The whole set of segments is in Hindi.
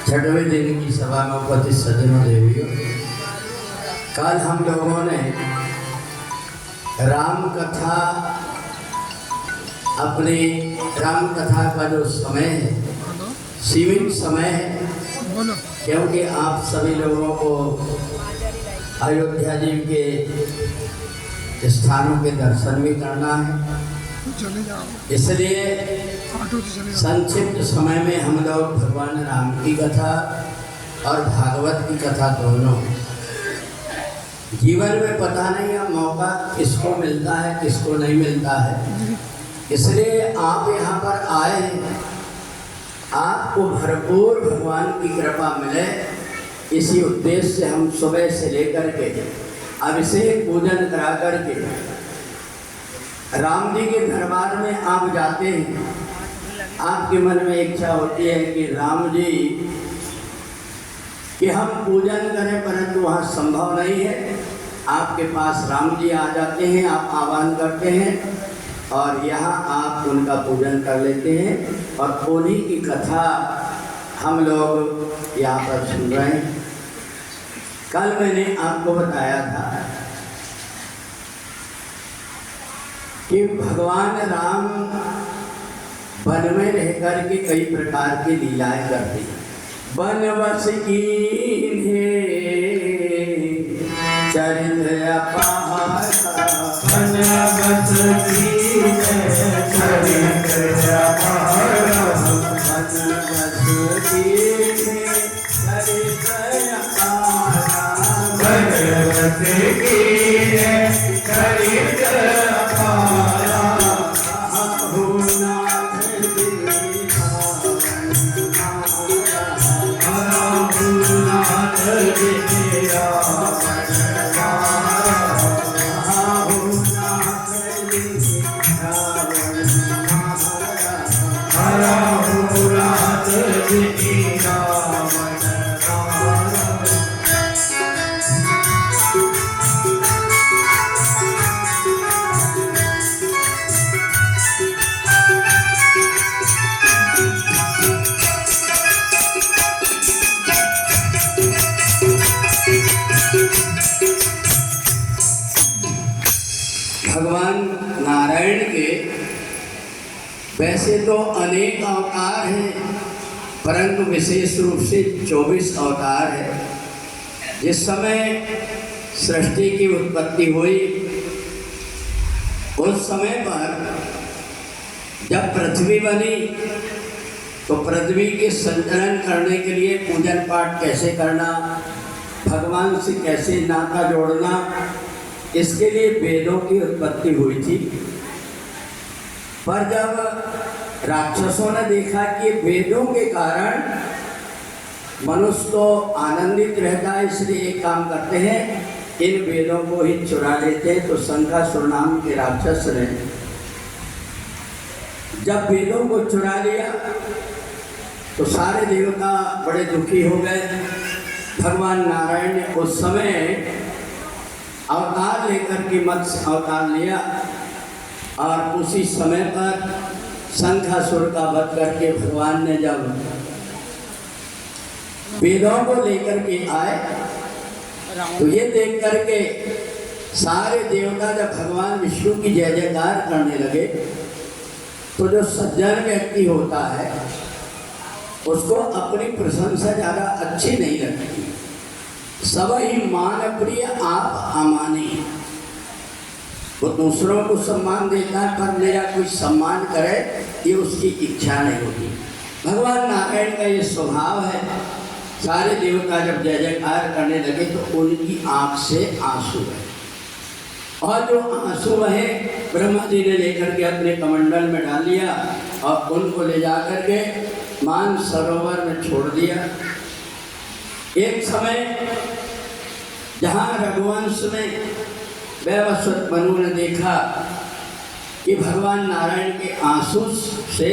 छठवें दिन की सभा में उपस्थित सज्जनों देवियों, कल हम लोगों ने राम कथा अपनी राम कथा का जो समय है सीमित समय है, क्योंकि आप सभी लोगों को अयोध्या जी के स्थानों के दर्शन भी करना है। इसलिए संक्षिप्त समय में हम लोग भगवान राम की कथा और भागवत की कथा दोनों, जीवन में पता नहीं है मौका किसको मिलता है किसको नहीं मिलता है, इसलिए आप यहाँ पर आए हैं, आपको भरपूर भगवान की कृपा मिले, इसी उद्देश्य से हम सुबह से लेकर के अभिषेक पूजन करा करके राम जी के दरबार में आप जाते हैं। आपके मन में इच्छा होती है कि राम जी कि हम पूजन करें, परंतु वहाँ संभव नहीं है। आपके पास राम जी आ जाते हैं, आप आह्वान करते हैं और यहाँ आप उनका पूजन कर लेते हैं और उन्हीं की कथा हम लोग यहाँ पर सुन रहे हैं। कल मैंने आपको बताया था कि भगवान राम वन में रह कर के कई प्रकार की लीलाएं करते हैं। बनवस की चरित अपार, बनवस की चरित अपार, बनवस की चरित अपार, बनवस की चरित भगवान नारायण के वैसे तो अनेक अवतार हैं, परंतु विशेष रूप से 24 अवतार है। जिस समय सृष्टि की उत्पत्ति हुई उस समय पर जब पृथ्वी बनी तो पृथ्वी के संचालन करने के लिए पूजन पाठ कैसे करना, भगवान से कैसे नाता जोड़ना, इसके लिए वेदों की उत्पत्ति हुई थी। पर जब राक्षसों ने देखा कि वेदों के कारण मनुष्य तो आनंदित रहता है, इसलिए एक काम करते हैं, इन वेदों को ही चुरा लेते हैं। तो शंखासुर नाम के राक्षस ने जब वेदों को चुरा लिया तो सारे देवता बड़े दुखी हो गए। भगवान नारायण ने उस समय अवतार लेकर के मत्स्य अवतार लिया और उसी समय पर शंखासुर का वध करके भगवान ने जब वेदों को लेकर के आए तो ये देख करके सारे देवता जब भगवान विष्णु की जय जयकार करने लगे तो जो सज्जन व्यक्ति होता है उसको अपनी प्रशंसा ज़्यादा अच्छी नहीं लगती। सब ही मान प्रिय आप अमानी, वो दूसरों को सम्मान देता है पर मेरा कोई सम्मान करे ये उसकी इच्छा नहीं होती। भगवान नारायण का ये स्वभाव है। सारे देवता जब जय जयकार करने लगे तो उनकी आंख से आंसू बहे और जो आंसू बहे ब्रह्मा जी ने लेकर के अपने कमंडल में डाल लिया और उनको ले जा कर के मान सरोवर में छोड़ दिया। एक समय जहाँ रघुवंश में वैवस्वत मनु ने देखा कि भगवान नारायण के आंसू से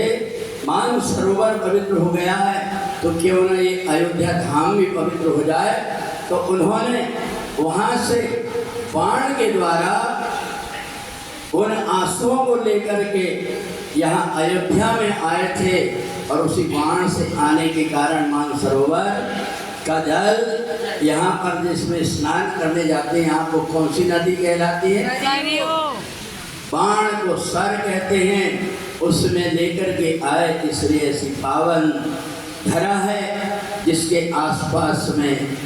मान सरोवर पवित्र हो गया है तो क्यों न ये अयोध्या धाम भी पवित्र हो जाए, तो उन्होंने वहाँ से बाण के द्वारा उन आंसुओं को लेकर के यहाँ अयोध्या में आए थे और उसी बाण से आने के कारण मानसरोवर का जल यहाँ पर जिसमें स्नान करने जाते हैं, यहाँ को कौन सी नदी कहलाती है? बाण को सर कहते हैं। उसमें लेकर के आए, इसलिए ऐसी पावन धरा है जिसके आसपास में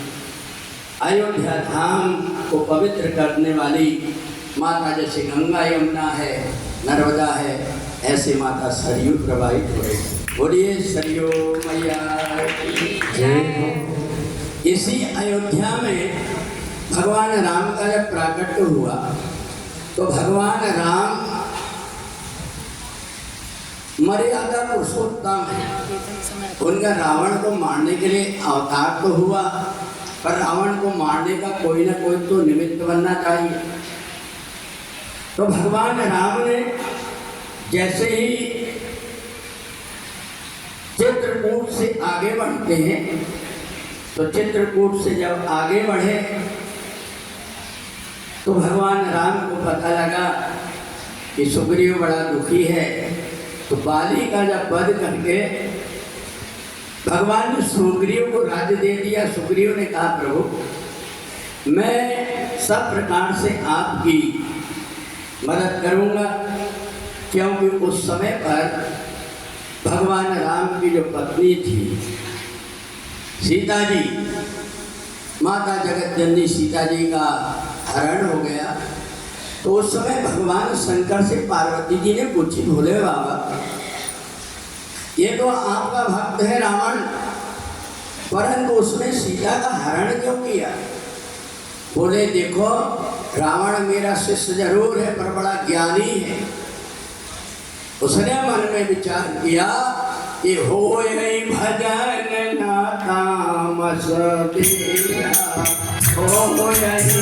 अयोध्या धाम को पवित्र करने वाली माता जैसे गंगा यमुना है, नर्मदा है, ऐसे माता सरयू प्रवाहित हो रही। बोलिए सरयू मैया की जय। इसी अयोध्या में भगवान राम का जब प्राकट्य हुआ तो भगवान राम मर्यादा पुरुषोत्तम है। उनका रावण को मारने के लिए अवतार तो हुआ, पर रावण को मारने का कोई ना कोई तो निमित्त बनना चाहिए। तो भगवान राम ने जैसे ही चित्रकूट से आगे बढ़ते हैं, तो चित्रकूट से जब आगे बढ़े तो भगवान राम को पता लगा कि सुग्रीव बड़ा दुखी है। तो बाली का जब वध करके भगवान ने सुग्रीव को राज्य दे दिया। सुग्रीव ने कहा, प्रभु मैं सब प्रकार से आपकी मदद करूंगा, क्योंकि उस समय पर भगवान राम की जो पत्नी थी सीता जी, माता जगत जननी सीता जी का हरण हो गया। तो उस समय भगवान शंकर से पार्वती जी ने पूछी, भोले बाबा ये तो आपका भक्त है रावण, परंतु उसने सीता का हरण क्यों किया? बोले देखो, रावण मेरा शिष्य जरूर है पर बड़ा ज्ञानी है। उसने मन में विचार किया कि हो यही भजन ना तामस दिया, हो यही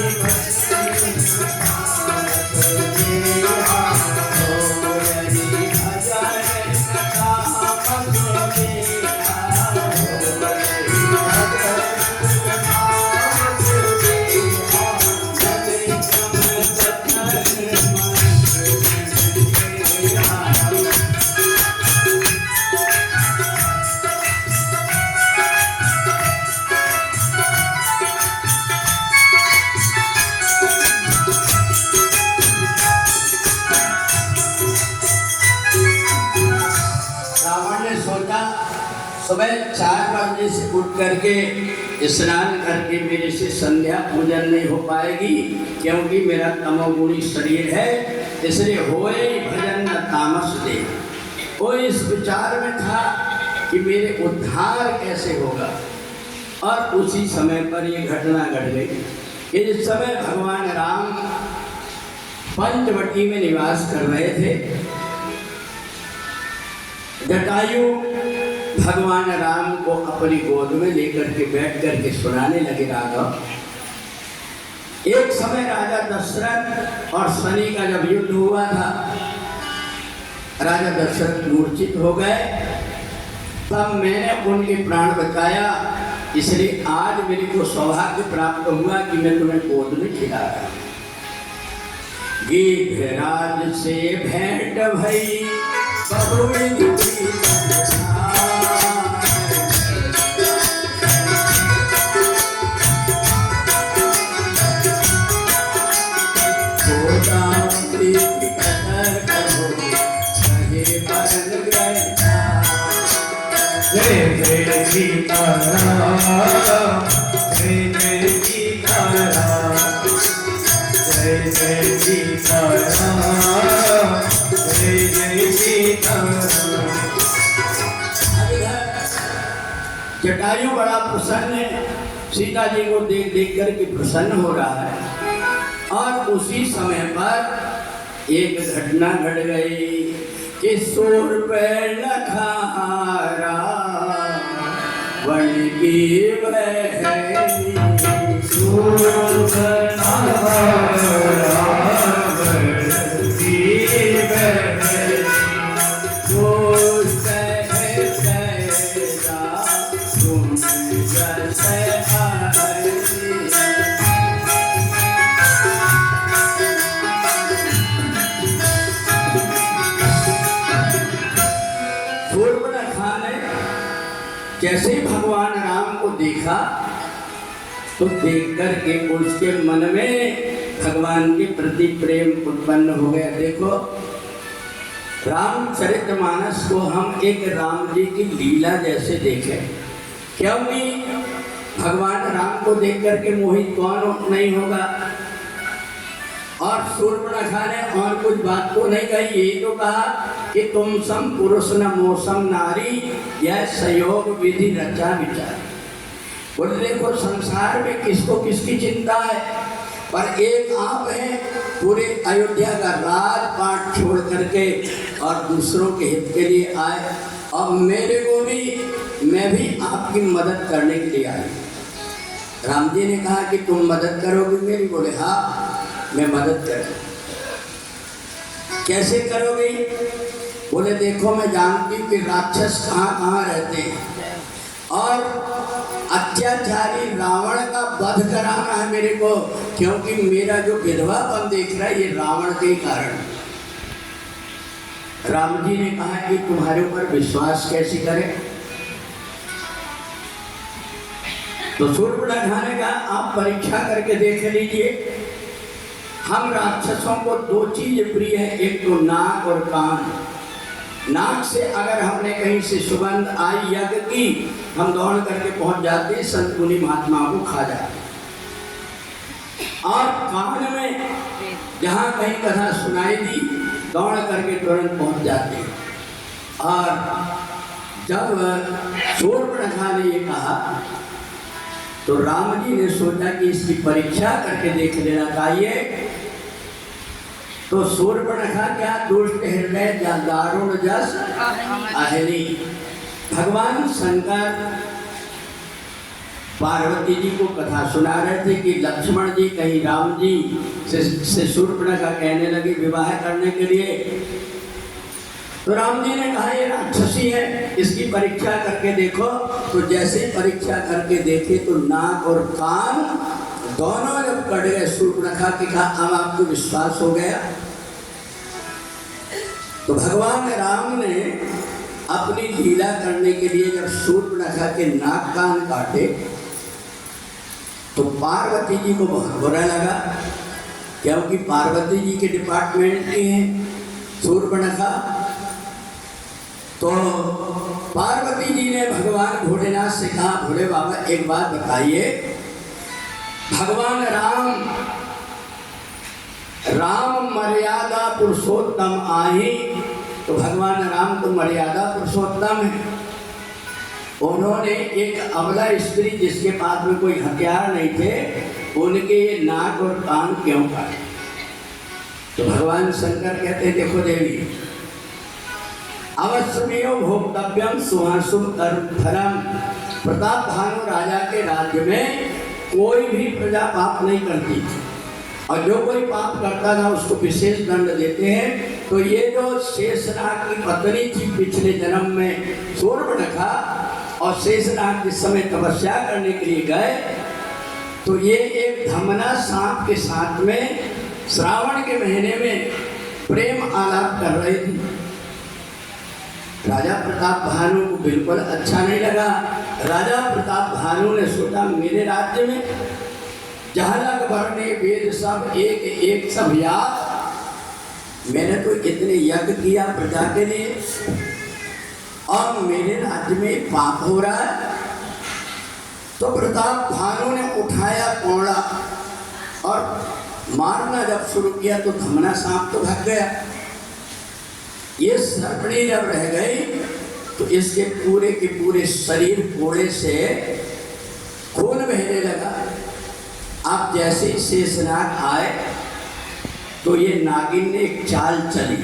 सुबह 4 बजे से उठ करके स्नान करके मेरे से संध्या पूजन नहीं हो पाएगी, क्योंकि मेरा तमोगुणी शरीर है, इसलिए होए भजन न तामस दे। वो इस विचार में था कि मेरे उद्धार कैसे होगा। और उसी समय पर ये घटना घट गई। इस समय भगवान राम पंचवटी में निवास कर रहे थे। जटायु भगवान राम को अपनी गोद में लेकर के बैठ करके सुनाने लगे राघव। एक समय राजा दशरथ और शनि का जब युद्ध हुआ था, राजा दशरथ मूर्छित हो गए, तब मैंने उनके प्राण बचाया। इसलिए आज मेरे को सौभाग्य प्राप्त हुआ कि मैं तुम्हें गोद में खिला रहा हूं। गिरिराज से भेंट भई बबुल जय जय सीताराम, जय जय सीताराम, जय जय सीताराम, जय जय सीताराम। जटायु बड़ा प्रसन्न है, सीता जी को देख देख कर के प्रसन्न हो रहा है। और उसी समय पर एक घटना घट गई कि सूर पे लखारा बन की बहनी, सूर पे लखारा बन की बहनी, वो सहसा तुम जैसे आई। खाने जैसे ही भगवान राम को देखा तो देख कर के उसके मन में भगवान के प्रति प्रेम उत्पन्न हो गया। देखो, रामचरितमानस को हम एक राम जी की लीला जैसे देखें, क्योंकि भगवान राम को देख करके मोहित कौन नहीं होगा। और शूर्पणखा ने और कुछ बात को नहीं कही, ये तो कहा कि तुम सम पुरुष न मोसम नारी, यह संयोग विधि रचा विचार। बोले देखो, संसार में किसको किसकी चिंता है, पर एक आप हैं पूरे अयोध्या का राजपाट छोड़ करके और दूसरों के हित के लिए आए, और मेरे को भी, मैं भी आपकी मदद करने के लिए आई। राम जी ने कहा कि तुम मदद करोगे मेरी? बोले हाँ, मैं मदद करूँ। कैसे करोगे? बोले देखो, मैं जानती हूँ कि राक्षस कहाँ कहाँ रहते हैं, और अत्याचारी रावण का वध कराना है मेरे को, क्योंकि मेरा जो विधवापन देख रहा है ये रावण के कारण। राम जी ने कहा कि तुम्हारे ऊपर विश्वास कैसे करें? तो शूर्पणखा ने कहा आप परीक्षा करके देख लीजिए। हम राक्षसों को दो चीज प्रिय है, एक तो नाक और कान। नाक से अगर हमने कहीं से सुगंध आई यज्ञ की, हम दौड़ करके पहुंच जाते, संत मुनि महात्माओं को खा जाते। और कान में जहां कहीं कथा सुनाई दी, दौड़ करके तुरंत पहुंच जाते। और जब शूर्पणखा ने ये कहा तो राम जी ने सोचा कि इसकी परीक्षा करके देख लेना चाहिए। तो शूर्पणखा क्या दुष्ट हृदय दारुण जस अहली। भगवान शंकर पार्वती जी को कथा सुना रहे थे कि लक्ष्मण जी कहीं राम जी से शूर्पणखा कहने लगे विवाह करने के लिए। तो राम जी ने कहा ये राक्षसी है, इसकी परीक्षा करके देखो। तो जैसे ही परीक्षा करके देखे तो नाक और कान दोनों जब कट गए, शूर्पणखा के कहा अब आपको विश्वास हो गया। तो भगवान राम ने अपनी लीला करने के लिए जब शूर्पणखा के नाक कान काटे तो पार्वती जी को बहुत बुरा लगा, क्योंकि पार्वती जी के डिपार्टमेंट की है शूर्पणखा। तो पार्वती जी ने भगवान भोलेनाथ से कहा, भोले बाबा एक बात बताइए, भगवान राम मर्यादा पुरुषोत्तम आही, तो भगवान राम तो मर्यादा पुरुषोत्तम है। उन्होंने एक अबला स्त्री जिसके पास में कोई हथियार नहीं थे, उनके ये नाक और कान क्यों काटे? तो भगवान शंकर कहते देखो देवी, अवश्यमेव भोक्तव्यम सुहासुम कर्म फलम। प्रताप भानु राजा के राज्य में कोई भी प्रजा पाप नहीं करती थी, और जो कोई पाप करता था उसको विशेष दंड देते हैं। तो ये जो शेषनाग की पत्नी थी पिछले जन्म में शूर्पणखा, और शेषनाग जिस समय तपस्या करने के लिए गए तो ये एक धमना सांप के साथ में श्रावण के महीने में प्रेम आलाप कर रहे थे। राजा प्रताप भानु को बिल्कुल अच्छा नहीं लगा। राजा प्रताप भानु ने सोचा मेरे राज्य में जहलग वर्णे वेद सब एक एक सब याद, मैंने तो इतने यज्ञ किया प्रजा के लिए और मेरे राज्य में पाप हो रहा है। तो प्रताप भानु ने उठाया कोड़ा और मारना जब शुरू किया तो धमना सांप तो भाग गया। ये सर्पणी जब रह गई तो इसके पूरे के पूरे शरीर कोड़े से खून बहने लगा। अब जैसे ही शेषनाग आए तो ये नागिन ने एक चाल चली,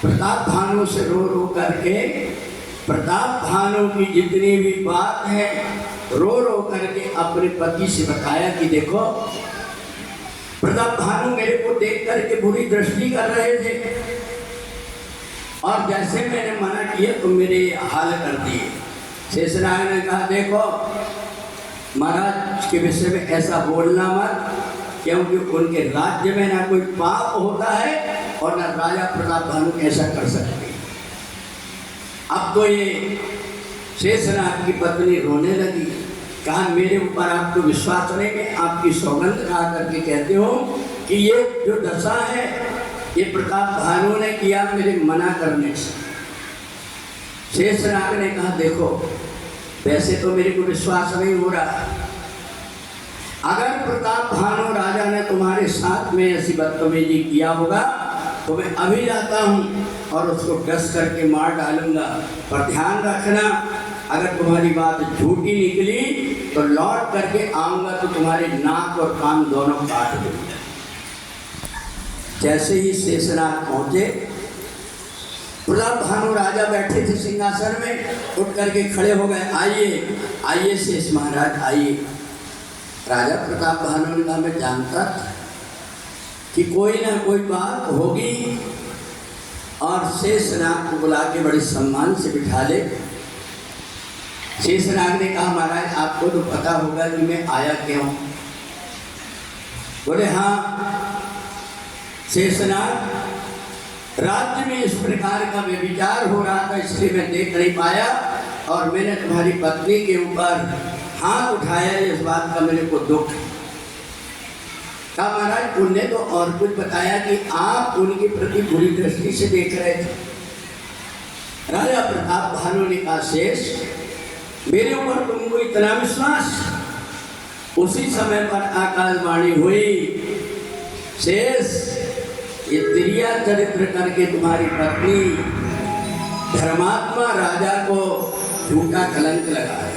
प्रताप भानु से रो रो करके प्रताप भानु की जितनी भी बात है रो रो करके अपने पति से बताया कि देखो प्रताप भानु मेरे को देख करके बुरी दृष्टि कर रहे थे और जैसे मैंने मना किया तो मेरे हाल कर दिए। शेषनाग ने कहा देखो महाराज के विषय में ऐसा बोलना मत, क्योंकि उनके राज्य में ना कोई पाप होता है और ना राजा प्रताप भानु ऐसा कर सकते। अब तो ये शेषनाग की पत्नी रोने लगी, कहा मेरे ऊपर आपको विश्वास नहीं, मैं आपकी सौगंध खा करके कहते हो कि ये जो दशा है ये प्रताप भानु ने किया मेरे मना करने से। शेषनाग ने कहा देखो वैसे तो मेरे को विश्वास नहीं हो रहा, अगर प्रताप भानु राजा ने तुम्हारे साथ में ऐसी बदतमीजी किया होगा तो मैं अभी जाता हूँ और उसको डस करके मार डालूंगा, पर ध्यान रखना अगर तुम्हारी बात झूठी निकली तो लौट करके आऊंगा तो तुम्हारे नाक और कान दोनों काट दूंगा। जैसे ही शेषनाग पहुंचे, प्रताप भानु राजा बैठे थे सिंहासन में, उठ करके खड़े हो गए, आइए आइए शेष महाराज आइए। राजा प्रताप भानु ने कहा मैं जानता था कि कोई ना कोई बात होगी, और शेषनाग को बुला के बड़े सम्मान से बिठा ले। शेषनाग ने कहा महाराज आपको तो पता होगा कि मैं आया क्यों। बोले हाँ शेषनाग, राज्य में इस प्रकार का व्यभिचार हो रहा था इसलिए मैं देख नहीं पाया और मैंने तुम्हारी पत्नी के ऊपर हाथ उठाया, इस बात का मेरे को दुख। कहा महाराज उनने तो और कुछ बताया कि आप उनके प्रति बुरी दृष्टि से देख रहे थे। राजा प्रताप भानु ने कहा शेष मेरे ऊपर तुमको इतना विश्वास। उसी समय पर आकाशवाणी हुई, शेष ये तिरिया चरित्र करके तुम्हारी पत्नी धर्मात्मा राजा को झूठा कलंक लगा है।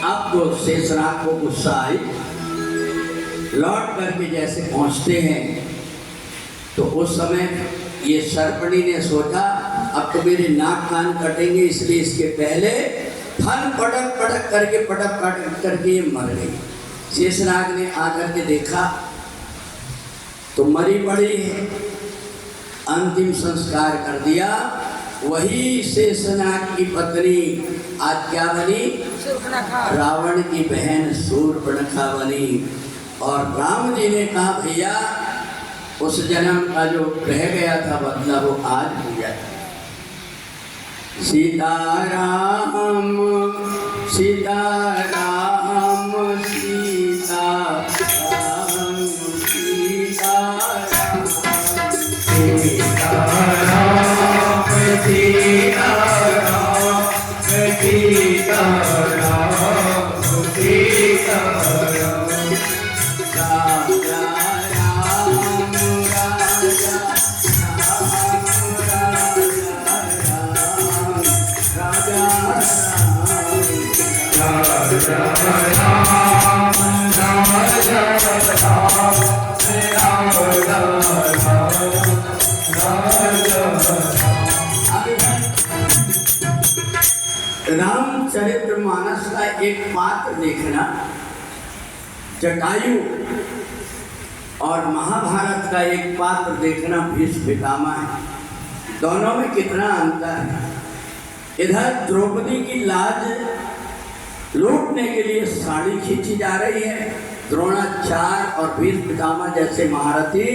अब तो शेषनाग को गुस्सा आई, लौट करके जैसे पहुंचते हैं तो उस समय ये सर्पणी ने सोचा अब तो मेरे नाक कान कटेंगे, इसलिए इसके पहले फन पटक करके ये मर गई। शेषनाग ने आकर के देखा तो मरी पड़ी है, अंतिम संस्कार कर दिया। वही शेषनाग की पत्नी आज क्या बनी, रावण की बहन शूर्पणखा बनी। और राम जी ने कहा भैया उस जन्म का जो रह गया था बदला वो आज पूजा। सीताराम सीताराम सीताराम सीताराम रामचरितमानस का एक पात्र देखना, जटायु, और महाभारत का एक पात्र देखना भीष्म पितामह है। दोनों में कितना अंतर है। इधर द्रौपदी की लाज लूटने के लिए साड़ी खींची जा रही है, द्रोणाचार्य और भीष्म पितामह जैसे महारथी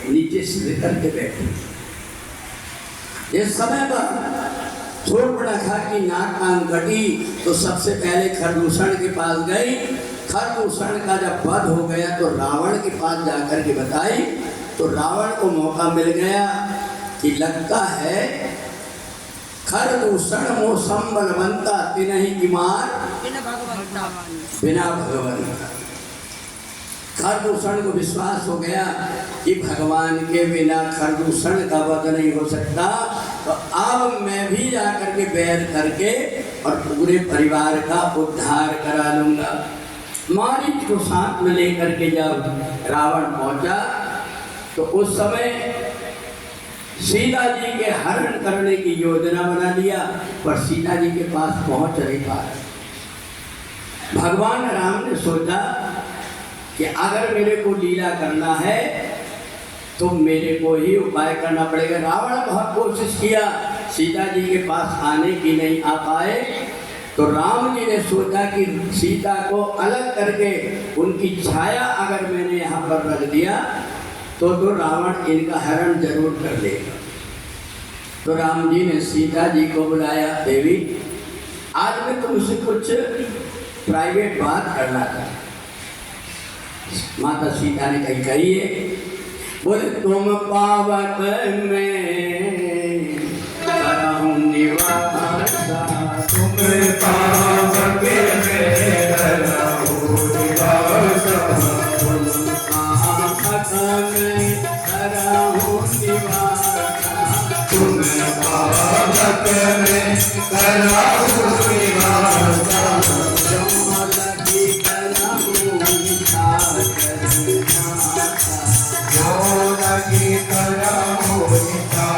नीचे से लेकर के बैठे। इस समय पर शूर्पणखा की नाक कान कटी तो सबसे पहले खरदूषण के पास गई। खरदूषण का जब वध हो गया तो रावण के पास जाकर के बताई तो रावण को मौका मिल गया कि लगता है खरदूषण मोह संबलवंता तिनहि की मार बिना भगवान। खरदूषण को विश्वास हो गया कि भगवान के बिना खरदूषण का वध नहीं हो सकता, तो अब मैं भी जाकर के बैर करके और पूरे परिवार का उद्धार करा लूंगा। मारीच को साथ में लेकर के जब रावण पहुंचा तो उस समय सीता जी के हरण करने की योजना बना लिया, पर सीता जी के पास पहुंच नहीं पा रहे। भगवान राम ने सोचा कि अगर मेरे को लीला करना है तो मेरे को ही उपाय करना पड़ेगा। रावण बहुत कोशिश किया सीता जी के पास आने की, नहीं आ पाए, तो राम जी ने सोचा कि सीता को अलग करके उनकी छाया अगर मैंने यहाँ पर रख दिया तो रावण इनका हरण जरूर कर लेगा। तो राम जी ने सीता जी को बुलाया, देवी आज मैं तुमसे कुछ प्राइवेट बात करना था। माता सीता ने कही कहिए, बोले तुम पावक में करहूं निवासा, तुम पावक में करहूं निवासा, पावक में करहूं निवासा, तुम पावक में करहूं निवासा, लगी करहूं निवासा, योगी करहूं निवासा।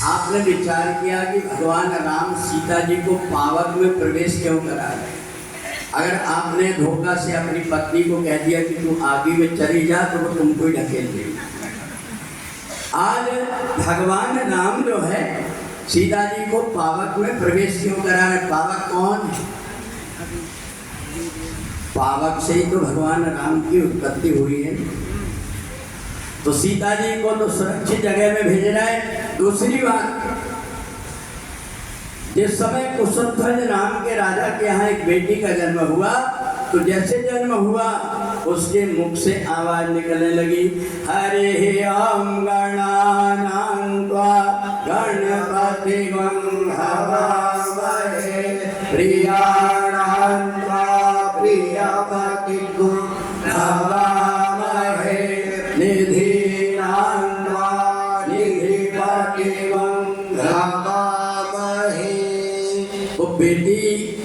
आपने विचार किया कि भगवान राम सीता जी को पावक में प्रवेश क्यों करा रहे? अगर आपने धोखा से अपनी पत्नी को कह दिया कि तू आगे में चली जा तो वो तुमको ही ढकेल देगी। आज भगवान राम जो है सीता जी को पावक में प्रवेश क्यों करा रहे? पावक कौन है? पावक से ही तो भगवान राम की उत्पत्ति हुई है। तो सीता जी को तो सुरक्षित जगह में भेज रहा है। दूसरी बात, जिस समय कुशध्वज नाम के राजा के यहाँ एक बेटी का जन्म हुआ तो जैसे जन्म हुआ उसके मुख से आवाज निकलने लगी, हरे ओम गणानां त्वा गणपतिं हवामहे प्रियाणां त्वा प्रियपतिं हवामहे निधीनां त्वा निधिपतिं हवामहे। वो बेटी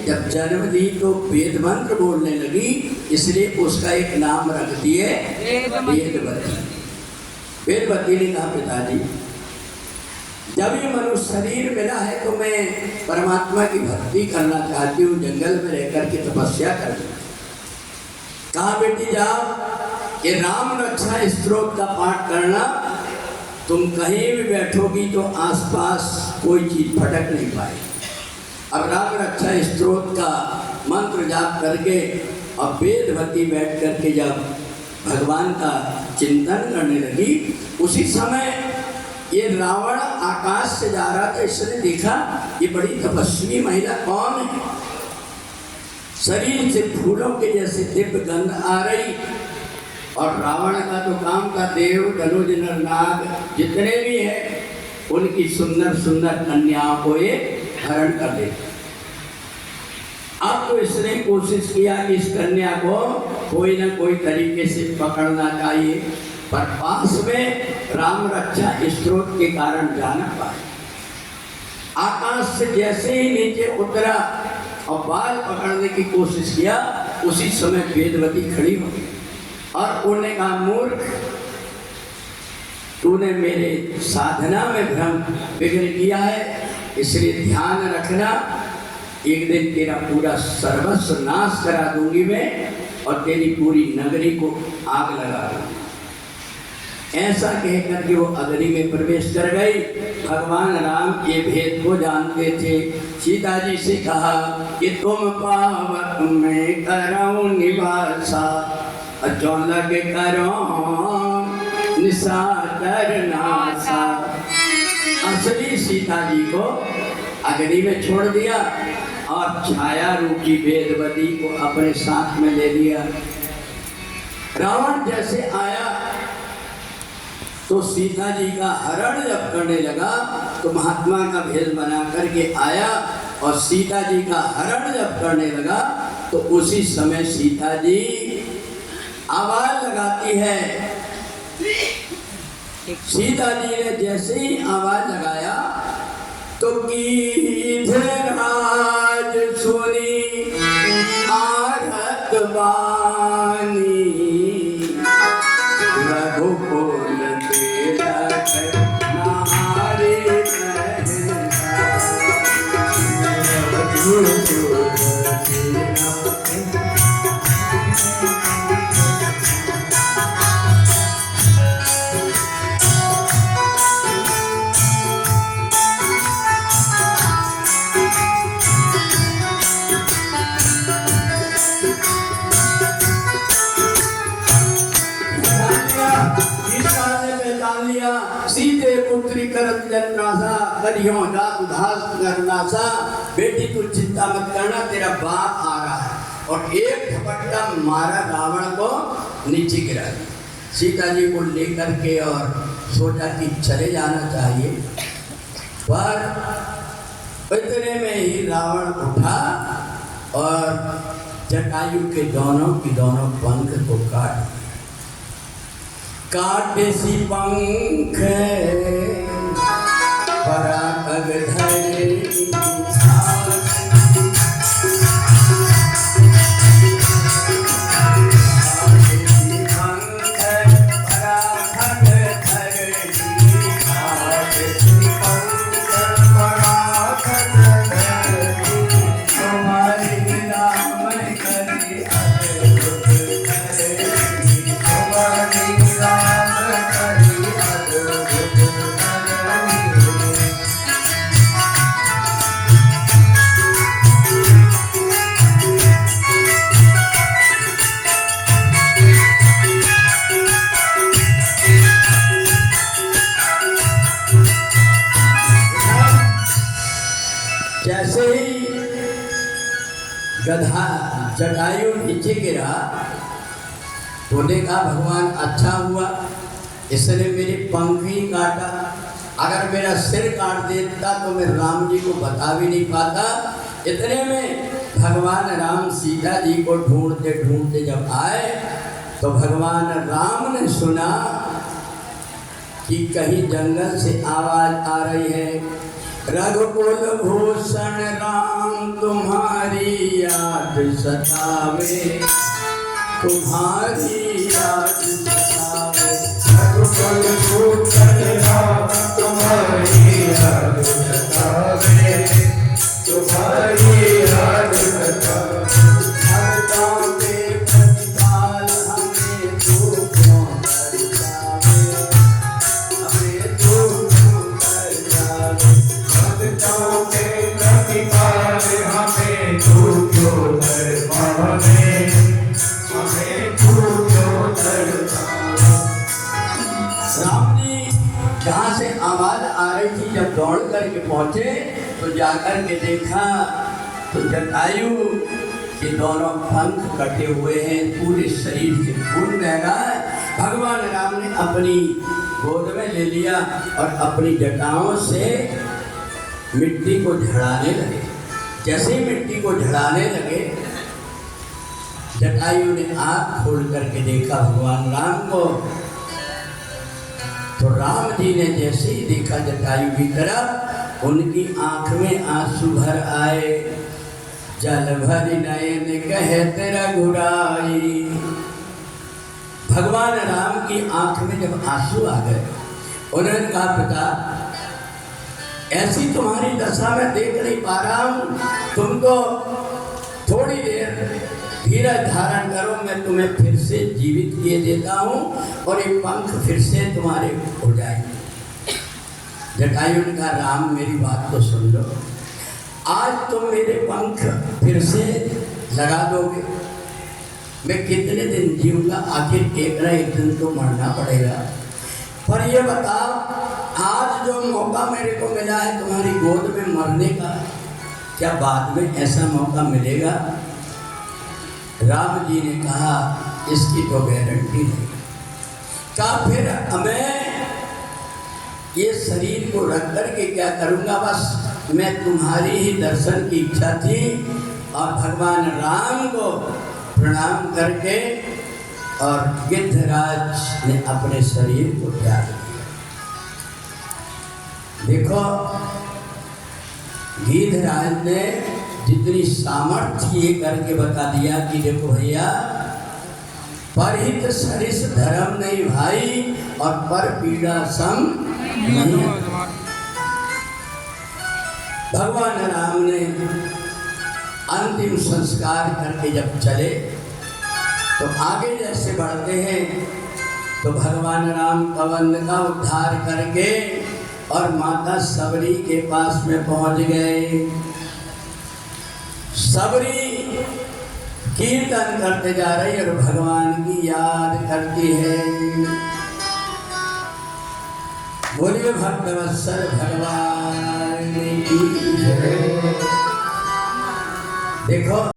जब जन्म दी तो वेद मंत्र बोलने लगी, इसलिए उसका एक नाम रख दिए वेदवती। वेदवती ने कहा, पिताजी जब ये मनुष्य शरीर मिला है तो मैं परमात्मा की भक्ति करना चाहती हूँ, जंगल में रहकर के तपस्या करना। कहा बेटी जाओ, ये राम रक्षा स्तोत्र का पाठ करना, तुम कहीं भी बैठोगी तो आसपास कोई चीज फटक नहीं पाएगी। अब राम रक्षा स्तोत्र का मंत्र जाप करके और वेदवती बैठ करके जब भगवान का चिंतन करने लगी, उसी समय ये रावण आकाश से जा रहा था। इसने देखा ये बड़ी तपस्वी महिला कौन है, शरीर से फूलों के जैसे दिव्य गंध आ रही। और रावण का तो काम का देव धनुज नर नाग जितने भी हैं उनकी सुंदर सुंदर कन्याओं को ये हरण कर दे। अब तो इसने कोशिश किया कि इस कन्या को कोई ना कोई तरीके से पकड़ना चाहिए, पर पास में राम रक्षा स्तोत्र के कारण जाना पाए। आकाश से जैसे ही नीचे उतरा और बाल पकड़ने की कोशिश किया, उसी समय वेदवती खड़ी हो गई और उन्हें कहा, मूर्ख, तूने मेरे साधना में भ्रम विघ्न किया है, इसलिए ध्यान रखना, एक दिन तेरा पूरा सर्वस्व नाश करा दूंगी मैं और तेरी पूरी नगरी को आग लगा दूंगी। ऐसा कहकर के वो अग्नि में प्रवेश कर गई। भगवान राम ये भेद को जानते थे। सीता जी से कहा कि तुम पावक में करऊं निवासा, जो लगे करो निशाचर नासा। असली सीता जी को अग्नि में छोड़ दिया और छाया रूपी वेदवती को अपने साथ में ले लिया। रावण जैसे आया तो सीता जी का हरण जब करने लगा तो महात्मा का भेद बना करके आया और सीता जी का हरण जब करने लगा तो उसी समय सीता जी आवाज लगाती है। सीता जी ने जैसे ही आवाज लगाया तो गीधराज सुनी आरत बानी, रघुकुल तिलक नारी लिया सीधे पुत्री करत जन्नासा करियो जा उदास करना सा। बेटी तू चिंता मत करना, तेरा बाप आ रहा है। और एक झपट्टा मारा रावण को, नीचे गिरा दिया। सीता जी को लेकर के और सोचा कि चले जाना चाहिए, पर इतने में ही रावण उठा और जटायु के दोनों की दोनों पंख को काटे सी पंख पराग धरे। जैसे ही गधा जटायु नीचे गिरा तो देखा भगवान अच्छा हुआ, इसने मेरे पंख ही काटा। अगर मेरा सिर काट देता तो मैं राम जी को बता भी नहीं पाता। इतने में भगवान राम सीता जी को ढूंढते ढूंढते जब आए तो भगवान राम ने सुना कि कहीं जंगल से आवाज आ रही है, रघुकुल भूषण राम तुम्हारी याद सतावे, तुम्हारी याद सतावे। रघुकुल भूषण राम तुम्हारी याद सतावे, तुम्हारी याद सतावे। भक्तों के प्रतिपाल हमें तू क्यों दर्शावे, हमें तू क्यों दर्शावे। भक्तों के प्रतिपाल हमें तू क्यों दर्शावे, हमें तू क्यों दर्शावे। राम जी जहाँ से आवाज आ रही थी जब दौड़ करके पहुंचे तो जाकर के देखा तो जटायु के दोनों पंख कटे हुए हैं, पूरे शरीर से खून बह रहा है। भगवान राम ने अपनी गोद में ले लिया और अपनी जटाओं से मिट्टी को झड़ाने लगे। जैसे ही मिट्टी को झड़ाने लगे जटायु ने आँख खोल करके देखा भगवान राम को। तो राम जी ने जैसे ही देखा जटायु की तरफ, उनकी आंख में आंसू भर आए। जल भरी नयन कहे तेरा घुराई। भगवान राम की आंख में जब आंसू आ गए, उन्होंने कहा पिता ऐसी तुम्हारी दशा मैं देख नहीं पा रहा हूँ, तुमको थोड़ी देर धीरज धारण करो, मैं तुम्हें फिर से जीवित किए देता हूँ और ये पंख फिर से तुम्हारे हो जाएंगे। जटायु ने कहा राम मेरी बात तो सुन लो, आज तुम मेरे पंख फिर से लगा दोगे, मैं कितने दिन जीऊंगा, आखिर एक दिन तो मरना पड़ेगा। पर ये बताओ आज जो मौका मेरे को मिला है तुम्हारी गोद में मरने का, क्या बाद में ऐसा मौका मिलेगा? राम जी ने कहा इसकी तो गारंटी नहीं। कहा फिर मैं ये शरीर को रख कर के क्या करूँगा, बस मैं तुम्हारी ही दर्शन की इच्छा थी। और भगवान राम को प्रणाम करके और गिद्धराज ने अपने शरीर को त्याग दिया। देखो गिद्धराज ने जितनी सामर्थ्य ये करके बता दिया कि देखो भैया परहित सरिस धर्म नहीं भाई और पर पीड़ा सम नहीं। भगवान राम ने अंतिम संस्कार करके जब चले तो आगे जैसे बढ़ते हैं तो भगवान राम कवंद का उद्धार करके और माता सबरी के पास में पहुंच गए। सबरी कीर्तन करते जा रही और भगवान की याद करती है। बोलिए भक्तवत्सल भगवान की जय। देखो